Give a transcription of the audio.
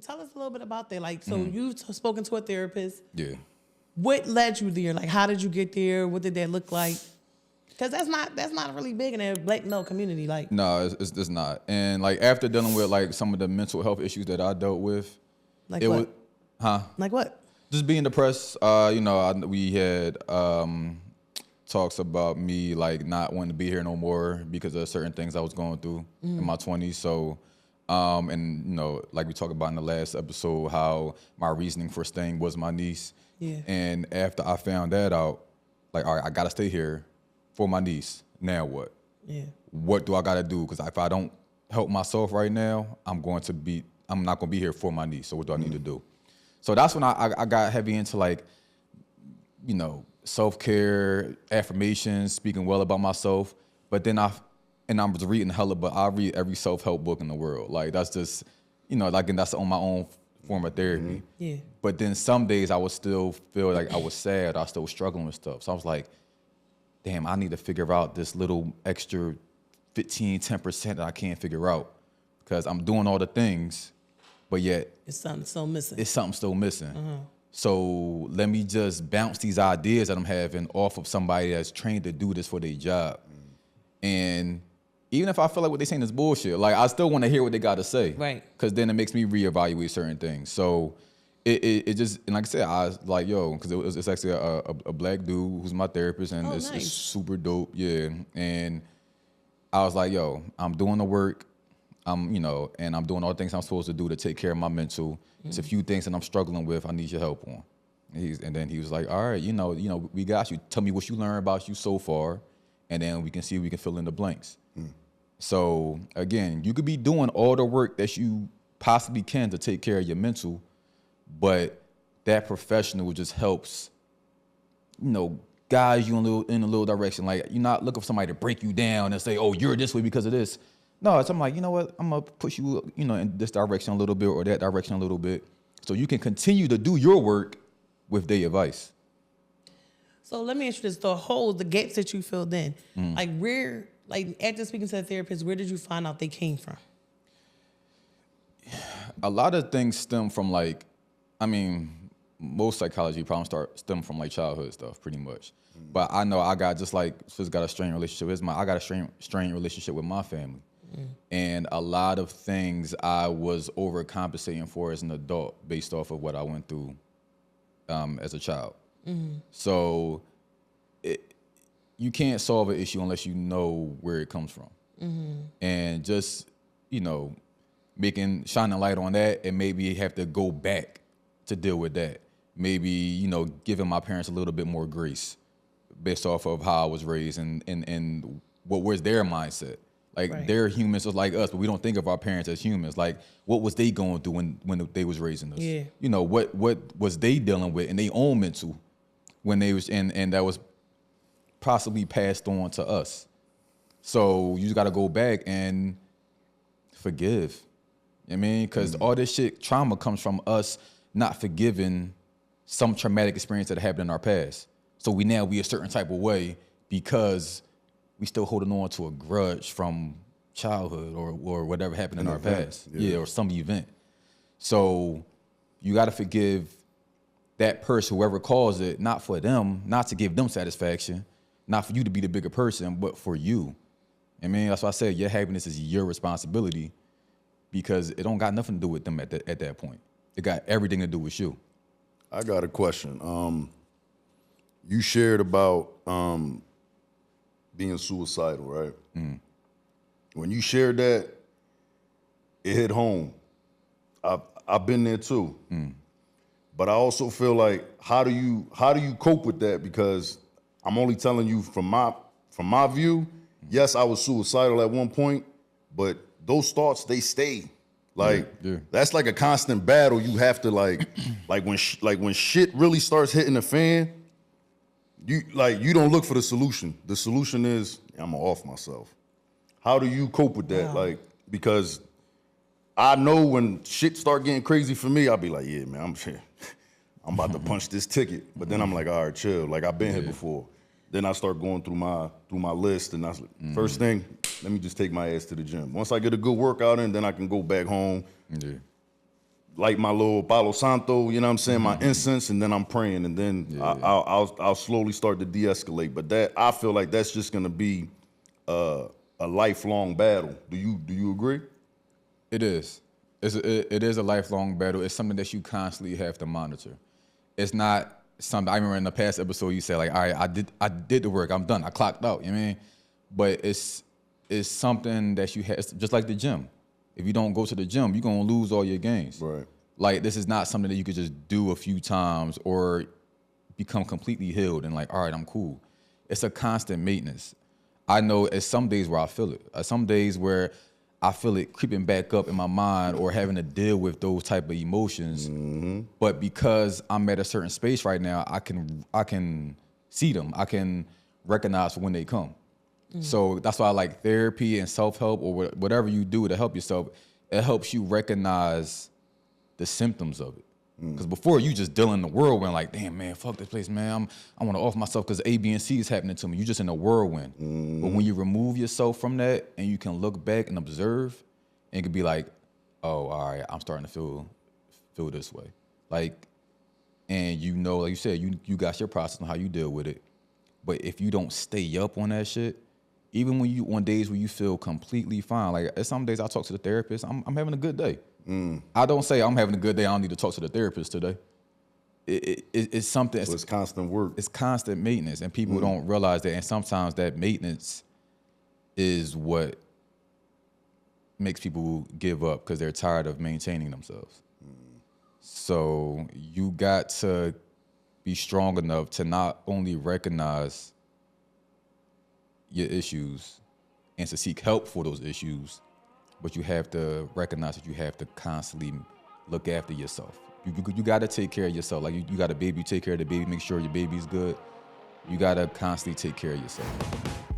tell us a little bit about that. Like, so you've spoken to a therapist. Yeah. What led you there? Like, how did you get there? What did that look like? Because that's not really big in the black male community. Like, No, it's not. And like after dealing with like some of the mental health issues that I dealt with, like what? Like what? Just being depressed. We had talks about me like not wanting to be here no more because of certain things I was going through in my 20s. So, like we talked about in the last episode, how my reasoning for staying was my niece. Yeah. And after I found that out, like, all right, I gotta stay here for my niece. Now what? Yeah. What do I gotta do? Because if I don't help myself right now, I'm not gonna be here for my niece. So what do I need to do? So that's when I got heavy into like, self-care, affirmations, speaking well about myself. But then I was reading I read every self-help book in the world. Like that's just, and that's on my own form of therapy. Yeah. But then some days I would still feel like I was sad. I was still struggling with stuff. So I was like, damn, I need to figure out this little extra 10% that I can't figure out because I'm doing all the things, but yet it's something still missing. It's something still missing. So let me just bounce these ideas that I'm having off of somebody that's trained to do this for their job. And even if I feel like what they're saying is bullshit, like I still want to hear what they got to say. Right. Because then it makes me reevaluate certain things. So it just, and like I said, I was like, yo, because it's actually a black dude who's my therapist, and it's super dope. Yeah. And I was like, yo, I'm doing the work. And I'm doing all the things I'm supposed to do to take care of my mental. It's a few things that I'm struggling with. I need your help on. And then he was like, all right, we got you. Tell me what you learned about you so far, and then we can see if we can fill in the blanks. So again, you could be doing all the work that you possibly can to take care of your mental, but that professional just helps, guide you in a little direction. Like you're not looking for somebody to break you down and say, oh, you're this way because of this. No, it's I'm like, you know what? I'm gonna push you, in this direction a little bit or that direction a little bit, so you can continue to do your work with their advice. So let me ask you this: the gaps that you filled in, after speaking to a therapist, where did you find out they came from? A lot of things stem from most psychology problems stem from like childhood stuff, pretty much. But I know I got got a strained relationship. I got a strained relationship with my family. And a lot of things I was overcompensating for as an adult based off of what I went through as a child. So you can't solve an issue unless you know where it comes from. And just, shining a light on that, and maybe have to go back to deal with that. Maybe, giving my parents a little bit more grace based off of how I was raised and what was their mindset. Like they're humans just like us, but we don't think of our parents as humans. Like what was they going through when they was raising us? Yeah. What was they dealing with in their own mental when they was and that was possibly passed on to us. So you just got to go back and forgive. Because all this trauma comes from us not forgiving some traumatic experience that happened in our past. So we a certain type of way because we still holding on to a grudge from childhood or whatever happened in our past. Yeah, or some event. So you got to forgive that person, whoever caused it, not for them, not to give them satisfaction, not for you to be the bigger person, but for you. That's why I said your happiness is your responsibility, because it don't got nothing to do with them at that point. It got everything to do with you. I got a question. You shared about being suicidal, right? When you shared that, it hit home. I've been there too. But I also feel like how do you cope with that? Because I'm only telling you from my view. Yes, I was suicidal at one point, but those thoughts, they stay. That's like a constant battle. You have to when shit really starts hitting the fan. You don't look for the solution. The solution is I'm gonna off myself. How do you cope with that? Wow. Because I know when shit start getting crazy for me, I'll be like, yeah, man, I'm about to punch this ticket. But then I'm like, all right, chill. Like I've been here before. Then I start going through my list, and I was like, first thing, let me just take my ass to the gym. Once I get a good workout in, then I can go back home. light my little Palo Santo, you know what I'm saying, my incense, and then I'm praying, and then I'll slowly start to de-escalate. But that, I feel like that's just gonna be a lifelong battle. Do you agree? It is. It is a lifelong battle. It's something that you constantly have to monitor. It's not something. I remember in the past episode you said like, all right, I did the work. I'm done. I clocked out. You know what I mean? But it's something that you have. It's just like the gym. If you don't go to the gym, you're gonna lose all your gains. Right. Like this is not something that you could just do a few times or become completely healed and like, all right, I'm cool. It's a constant maintenance. I know it's some days where I feel it. Some days where I feel it creeping back up in my mind or having to deal with those type of emotions. But because I'm at a certain space right now, I can see them. I can recognize when they come. So that's why I like therapy and self-help or whatever you do to help yourself. It helps you recognize the symptoms of it. Because before you just dealing in the whirlwind like, damn, man, fuck this place, man. I want to off myself because A, B, and C is happening to me. You're just in a whirlwind. But when you remove yourself from that and you can look back and observe, and it could be like, oh, all right, I'm starting to feel this way. Like, and you know, like you said, you got your process on how you deal with it. But if you don't stay up on that shit, even when you on days where you feel completely fine, like some days I talk to the therapist, I'm having a good day. I don't say I'm having a good day, I don't need to talk to the therapist today. It's something. So it's constant work. It's constant maintenance, and people don't realize that. And sometimes that maintenance is what makes people give up because they're tired of maintaining themselves. So you got to be strong enough to not only recognize your issues and to seek help for those issues, but you have to recognize that you have to constantly look after yourself. You got to take care of yourself. Like you got a baby, you take care of the baby, make sure your baby's good. You got to constantly take care of yourself.